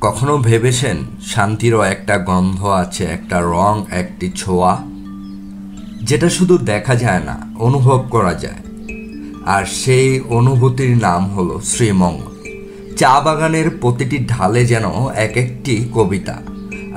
কখনো ভেবেছেন শান্তিরও একটা গন্ধ আছে, একটা রং, একটি ছোঁয়া, যেটা শুধু দেখা যায় না, অনুভব করা যায়। আর সেই অনুভূতির নাম হলো শ্রীমঙ্গল। চা বাগানের প্রতিটি ঢালে যেন এক একটি কবিতা,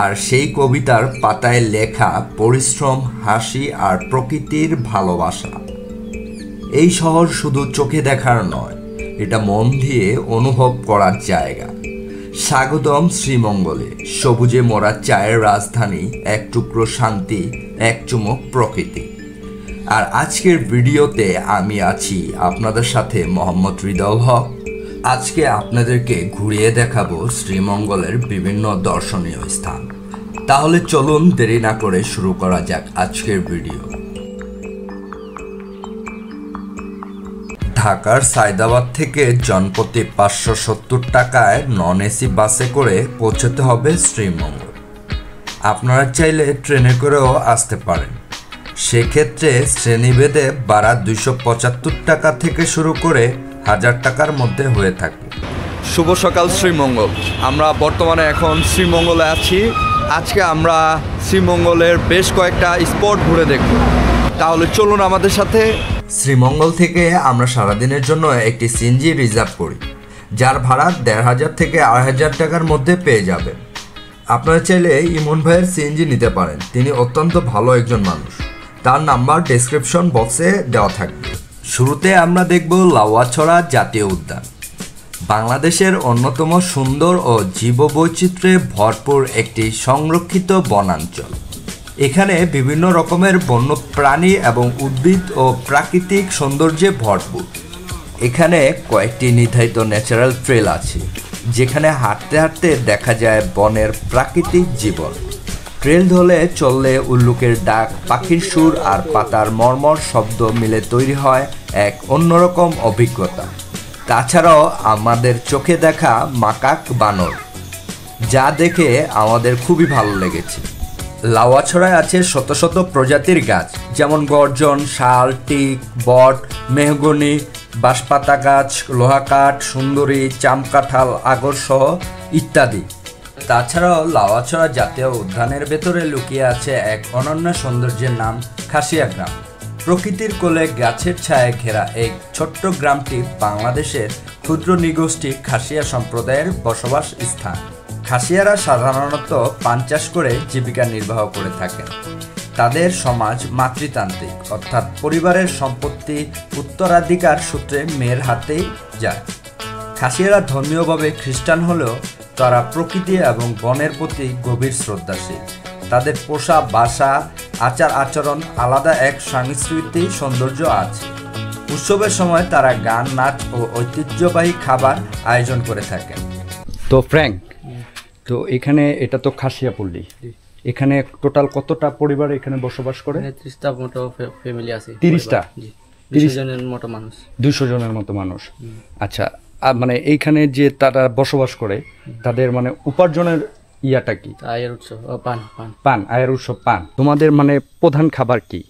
আর সেই কবিতার পাতায় লেখা পরিশ্রম, হাসি আর প্রকৃতির ভালোবাসা। এই শহর শুধু চোখে দেখার নয়, এটা মন দিয়ে অনুভব করার জায়গা। স্বাগতম শ্রীমঙ্গলে, সবুজে মোড়া চায়ের রাজধানী, এক টুকরো শান্তি, এক চুমুক প্রকৃতি। আর আজকের ভিডিওতে আমি আছি আপনাদের সাথে মোহাম্মদ হৃদয় হক। আজকে আপনাদেরকে ঘুরিয়ে দেখাবো শ্রীমঙ্গলের বিভিন্ন দর্শনীয় স্থান। তাহলে চলুন দেরি না করে শুরু করা যাক আজকের ভিডিও। ঢাকার সায়দাবাদ থেকে জনপ্রতি 570 টাকায় নন এসি বাসে করে পৌঁছতে হবে শ্রীমঙ্গল। আপনারা চাইলে ট্রেনে করেও আসতে পারেন। সেক্ষেত্রে শ্রেণীভেদে ভাড়া 275 টাকা থেকে শুরু করে 1000 টাকার মধ্যে হয়ে থাকে। শুভ সকাল শ্রীমঙ্গল। আমরা বর্তমানে এখন শ্রীমঙ্গলে আছি। আজকে আমরা শ্রীমঙ্গলের বেশ কয়েকটা স্পট ঘুরে দেখব। তাহলে চলুন আমাদের সাথে। শ্রীমঙ্গল থেকে আমরা সারাদিনের জন্য একটি সিএনজি রিজার্ভ করি, যার ভাড়া 1500 থেকে 2000 টাকার মধ্যে পেয়ে যাবেন। আপনারা চাইলে ইমন ভাইয়ের সিএনজি নিতে পারেন। তিনি অত্যন্ত ভালো একজন মানুষ। তার নাম্বার ডেসক্রিপশন বক্সে দেওয়া থাকবে। শুরুতে আমরা দেখব লাউয়াছড়া জাতীয় উদ্যান। বাংলাদেশের অন্যতম সুন্দর ও জীববৈচিত্র্যে ভরপুর একটি সংরক্ষিত বনাঞ্চল। এখানে বিভিন্ন রকমের বন্য প্রাণী এবং উদ্ভিদ ও প্রাকৃতিক সৌন্দর্যে ভরপুর। এখানে কয়েকটি নির্ধারিত ন্যাচারাল ট্রেল আছে, যেখানে হাঁটতে হাঁটতে দেখা যায় বনের প্রাকৃতিক জীবন। ট্রেল ধরে চললে উল্লুকের ডাক, পাখির সুর আর পাতার মর্মর শব্দ মিলে তৈরি হয় এক অন্যরকম অভিজ্ঞতা। তাছাড়াও আমাদের চোখে দেখা মাকাক বানর, যা দেখে আমাদের খুবই ভালো লেগেছে। লাউয়াছড়ায় আছে শত শত প্রজাতির গাছ, যেমন গর্জন, শাল, টিক, বট, মেহগনি, বাঁশপাতা গাছ, লোহাকাঠ, সুন্দরী, চামকাঠাল, আগর সহ ইত্যাদি। তাছাড়াও লাউয়াছড়া জাতীয় উদ্যানের ভেতরে লুকিয়ে আছে এক অনন্য সৌন্দর্যের নাম খাসিয়া গ্রাম। প্রকৃতির কোলে গাছের ছায়ায় ঘেরা এই ছোট্ট গ্রামটি বাংলাদেশের ক্ষুদ্র নৃগোষ্ঠী খাসিয়া সম্প্রদায়ের বসবাস স্থান। খাসিয়ারা সাধারণত পান চাষ করে জীবিকা নির্বাহ করে থাকেন। তাদের সমাজ মাতৃতান্ত্রিক, অর্থাৎ পরিবারের সম্পত্তি উত্তরাধিকার সূত্রে মেয়ের হাতেই যায়। খাসিয়ারা ধর্মীয়ভাবে খ্রিস্টান হলেও তারা প্রকৃতি এবং বনের প্রতি গভীর শ্রদ্ধাশীল। তাদের পোশাক, ভাষা, আচার আচরণ আলাদা এক সাংস্কৃতিক সৌন্দর্য আছে। উৎসবের সময় তারা গান, নাচ ও ঐতিহ্যবাহী খাবার আয়োজন করে থাকেন। তো ফ্র্যাঙ্ক, তো এখানে এটা তো খাসিয়া পল্লী। এখানে টোটাল কতটা পরিবার এখানে বসবাস করে? 30টা মতো ফ্যামিলি আছে। 30টা? 200 জনের মতো মানুষ। 200 জনের মতো মানুষ। আচ্ছা, মানে এইখানে যে তারা বসবাস করে, তাদের মানে উপার্জনের ইয়াটা কি? আয়ের উৎস পান। পান, আয়ের উৎস পান। তোমাদের মানে প্রধান খাবার কি?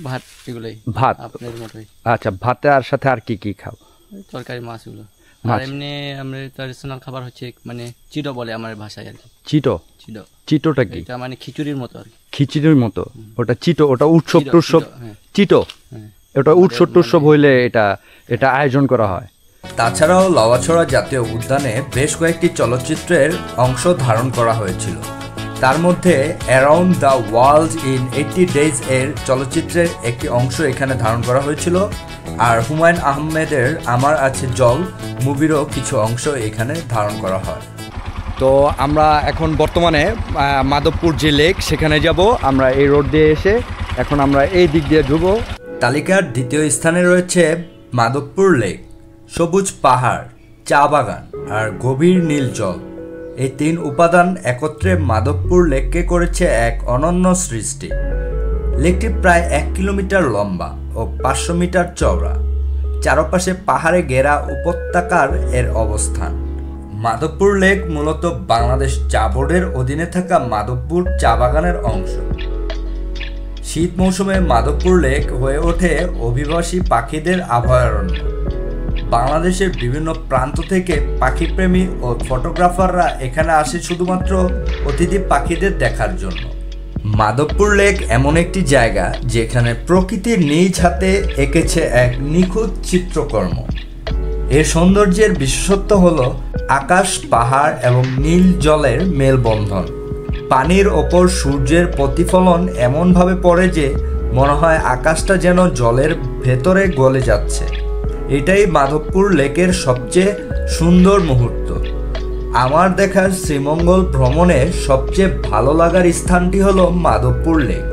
ভাত, এগুলোই। ভাত, আপনাদের মতোই। আচ্ছা, ভাতে আর সাথে আর কি কি খাও? তরকারি, মাছ, এগুলো। আর এমনি আমাদের ট্র্যাডিশনাল খাবার হচ্ছে মানে চিটো বলে আমার ভাষায় আর কি। চিটো? চিটোটা কি? এটা মানে খিচুড়ির মতো আর কি। খিচুড়ির মতো? ওটা চিটো, ওটা উৎসব টুৎসব? চিটো, হ্যাঁ, ওটা উৎসব টুৎসব হইলে এটা আয়োজন করা হয়। তাছাড়াও লাউয়াছড়া জাতীয় উদ্যানে বেশ কয়েকটি চলচ্চিত্রের অংশ ধারণ করা হয়েছিল। তার মধ্যে around the world in 80 days এর চলচ্চিত্রের একটি অংশ এখানে ধারণ করা হয়েছিল। আর হুমায়ুন আহমেদের আমার আছে জল মুভিরও কিছু অংশ এখানে ধারণ করা হয়। তো আমরা এখন বর্তমানে মাধবপুর যে লেক, সেখানে যাব। আমরা এই রোড দিয়ে এসে এখন আমরা এই দিক দিয়ে ঢুকবো। তালিকার দ্বিতীয় স্থানে রয়েছে মাধবপুর লেক। সবুজ পাহাড়, চা বাগান আর গভীর নীল জল, এই 3 উপাদান একত্রে মাধবপুর লেককে করেছে এক অনন্য সৃষ্টি। লেকটি প্রায় 1 কিলোমিটার লম্বা ও 500 মিটার চওড়া। চারপাশে পাহাড়ে ঘেরা উপত্যকার এর অবস্থান। মাধবপুর লেক মূলত বাংলাদেশ চা বোর্ডের অধীনে থাকা মাধবপুর চা বাগানের অংশ। শীত মৌসুমে মাধবপুর লেক হয়ে ওঠে অভিবাসী পাখিদের অভয়ারণ্য। বাংলাদেশের বিভিন্ন প্রান্ত থেকে পাখিপ্রেমী ও ফটোগ্রাফাররা এখানে আসে শুধুমাত্র অতিথি পাখিদের দেখার জন্য। মাধবপুর লেক এমন একটি জায়গা যেখানে প্রকৃতির নিজ হাতে এঁকেছে এক নিখুঁত চিত্রকর্ম। এর সৌন্দর্যের বিশেষত্ব হলো আকাশ, পাহাড় এবং নীল জলের মেলবন্ধন। পানির ওপর সূর্যের প্রতিফলন এমনভাবে পড়ে যে মনে হয় আকাশটা যেন জলের ভেতরে গলে যাচ্ছে। এটাই মাধবপুর লেকের সবচেয়ে সুন্দর মুহূর্ত। আমার দেখা শ্রীমঙ্গল ভ্রমণে সবচেয়ে ভালো লাগার স্থানটি হলো মাধবপুর লেক।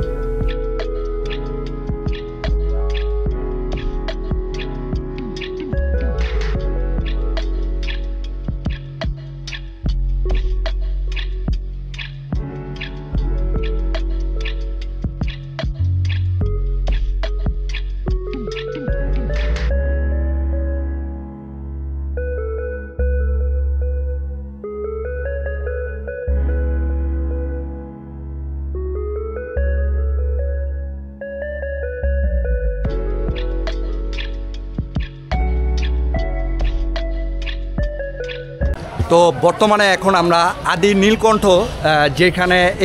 তো বর্তমানে এখন আমরা আদি নীলকণ্ঠ,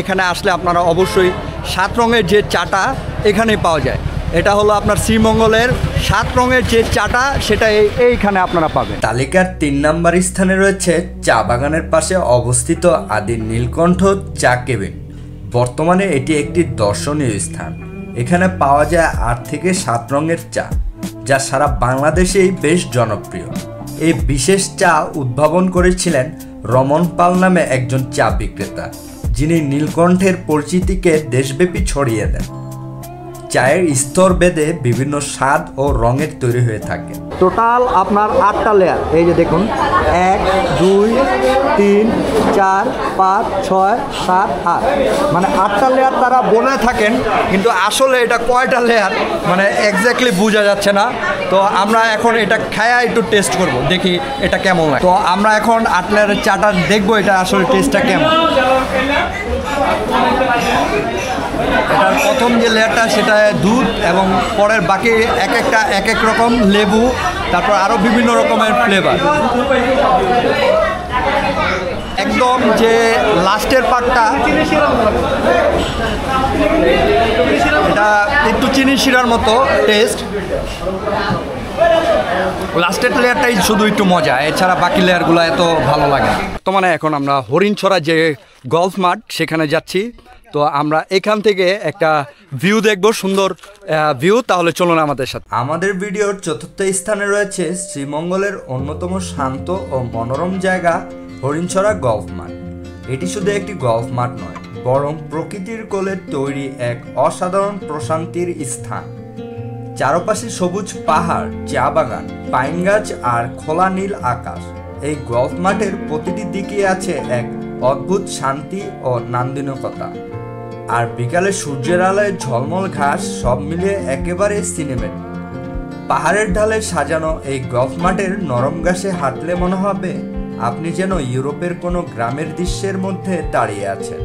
এখানে আসলে আপনারা অবশ্যই 7 রঙের যে চাটা এখানে পাওয়া যায়। এটা হলো আপনার শ্রীমঙ্গলের 7 রঙের যে চাটা, সেটা এইখানে আপনারা পাবেন। তালিকার 3 নম্বর স্থানে রয়েছে চা বাগানের পাশে অবস্থিত আদি নীলকণ্ঠ চা কেবিন। বর্তমানে এটি একটি দর্শনীয় স্থান। এখানে পাওয়া যায় 8 থেকে 7 রঙের চা, যা সারা বাংলাদেশেই বেশ জনপ্রিয়। এই বিশেষ চা উদ্ভাবন করেছিলেন রমন পাল নামে একজন চা বিক্রেতা, যিনি নীলকণ্ঠের পরিচিতিকে দেশব্যাপী ছড়িয়ে দেন। চায়ের স্তর ভেদে বিভিন্ন স্বাদ ও রঙের তৈরি হয়ে থাকে। টোটাল আপনার 8টা লেয়ার, এই যে দেখুন 1 2 3 4 5 6 7 8, মানে 8টা লেয়ার তারা বলে থাকেন, কিন্তু আসলে এটা কয়টা লেয়ার মানে এক্স্যাক্টলি বোঝা যাচ্ছে না। তো আমরা এখন এটা খায়া একটু টেস্ট করব, দেখি এটা কেমন লাগে। তো আমরা এখন 8 লেয়ারের চাটা দেখবো, এটা আসলে টেস্টটা কেমন। এটার প্রথম যে লেয়ারটা সেটা দুধ, এবং পরের বাকি একটা এক এক রকম লেবু, তারপর আরও বিভিন্ন রকমের ফ্লেভার। একদম যে লাস্টের পার্টটা, এটা একটু চিনি শিরার মতো টেস্ট। লাস্টের লেয়ারটাই শুধু একটু মজা, এছাড়া বাকি লেয়ারগুলো এত ভালো লাগে না। তো মানে এখন আমরা হরিণছড়া যে গলফ মাঠ সেখানে যাচ্ছি। তো আমরা এখান থেকে একটা ভিউ দেখবো, সুন্দর ভিউ। তাহলে চলুন আমাদের সাথে। আমাদের ভিডিওর 4র্থ স্থানে রয়েছে শ্রীমঙ্গলের অন্যতম শান্ত ও মনোরম জায়গা হরিণছড়া গলফ মাঠ। এটি শুধু একটি গলফ মাঠ নয়, বরং প্রকৃতির কোলে তৈরি এক অসাধারণ প্রশান্তির স্থান। চারপাশে সবুজ পাহাড়, চা বাগান, পাইন গাছ আর খোলা নীল আকাশ। এই গলফ মাঠের প্রতিটি দিকে আছে এক অদ্ভুত শান্তি ও নান্দনিকতা। আর বিকালে সূর্যের আলোয় ঝলমল ঘাস, সব মিলিয়ে একেবারে সিনেমেটিক। পাহাড়ের ঢালে সাজানো এই গলফ মাঠের নরম ঘাসে হাঁটলে মনে হবে আপনি যেন ইউরোপের কোনো গ্রামের দৃশ্যের মধ্যে দাঁড়িয়ে আছেন।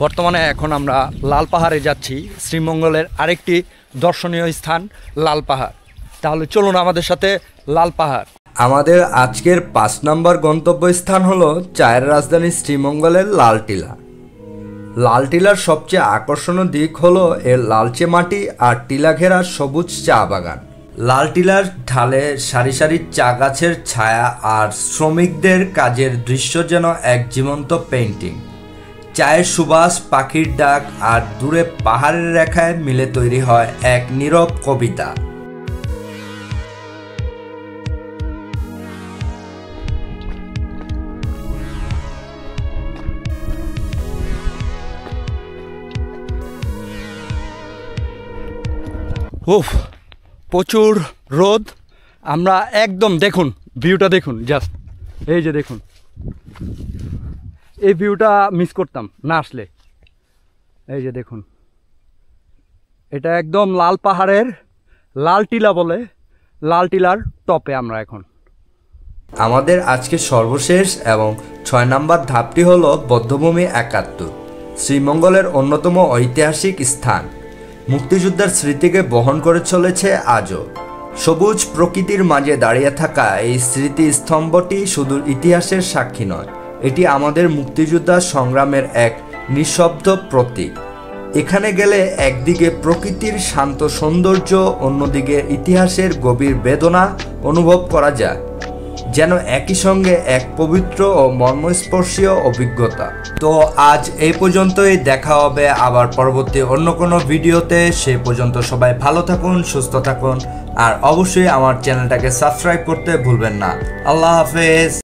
বর্তমানে এখন আমরা লাল পাহাড়ে যাচ্ছি, শ্রীমঙ্গলের আরেকটি দর্শনীয় স্থান লাল পাহাড়। তাহলে চলুন আমাদের সাথে লাল পাহাড়। আমাদের আজকের 5 নম্বর গন্তব্যস্থান হলো চায়ের রাজধানী শ্রীমঙ্গলের লাল টিলা। লাল টিলার সবচেয়ে আকর্ষণীয় দিক হলো এর লালচে মাটি আর টিলা ঘেরা সবুজ চা বাগান। লাল টিলার ঢালে সারি সারি চা গাছের ছায়া আর শ্রমিকদের কাজের দৃশ্য যেন এক জীবন্ত পেইন্টিং। চায়ের সুবাস, পাখির ডাক আর দূরে পাহাড়ের রেখায় মিলে তৈরি হয় এক নীরব কবিতা। উফ, প্রচুর রোদ। আমরা একদম দেখুন ভিউটা, দেখুন জাস্ট, এই যে দেখুন, এই ভিউটা মিস করতাম না আসলে। এই যে দেখুন, এটা একদম লাল পাহাড়ের লাল টিলা বলে, লাল টিলার টপে আমরা এখন। আমাদের আজকে সর্বশেষ এবং 6 নম্বর ধাপটি হলো বধ্যভূমি 71, শ্রীমঙ্গলের অন্যতম ঐতিহাসিক স্থান। মুক্তিযোদ্ধার স্মৃতিকে বহন করে চলেছে আজও। সবুজ প্রকৃতির মাঝে দাঁড়িয়ে থাকা এই স্মৃতিস্তম্ভটি শুধু ইতিহাসের সাক্ষী নয়, এটি আমাদের মুক্তিযোদ্ধার সংগ্রামের এক নিঃশব্দ প্রতীক। এখানে গেলে একদিকে প্রকৃতির শান্ত সৌন্দর্য, অন্যদিকে ইতিহাসের গভীর বেদনা অনুভব করা যায়, যেন একই সঙ্গে এক পবিত্র ও মর্মস্পর্শীয় অভিজ্ঞতা। তো আজ এই পর্যন্তই, দেখা হবে আবার পরবর্তী অন্য কোনো ভিডিওতে। সে পর্যন্ত সবাই ভালো থাকুন, সুস্থ থাকুন, আর অবশ্যই আমার চ্যানেলটাকে সাবস্ক্রাইব করতে ভুলবেন না। আল্লাহ হাফেজ।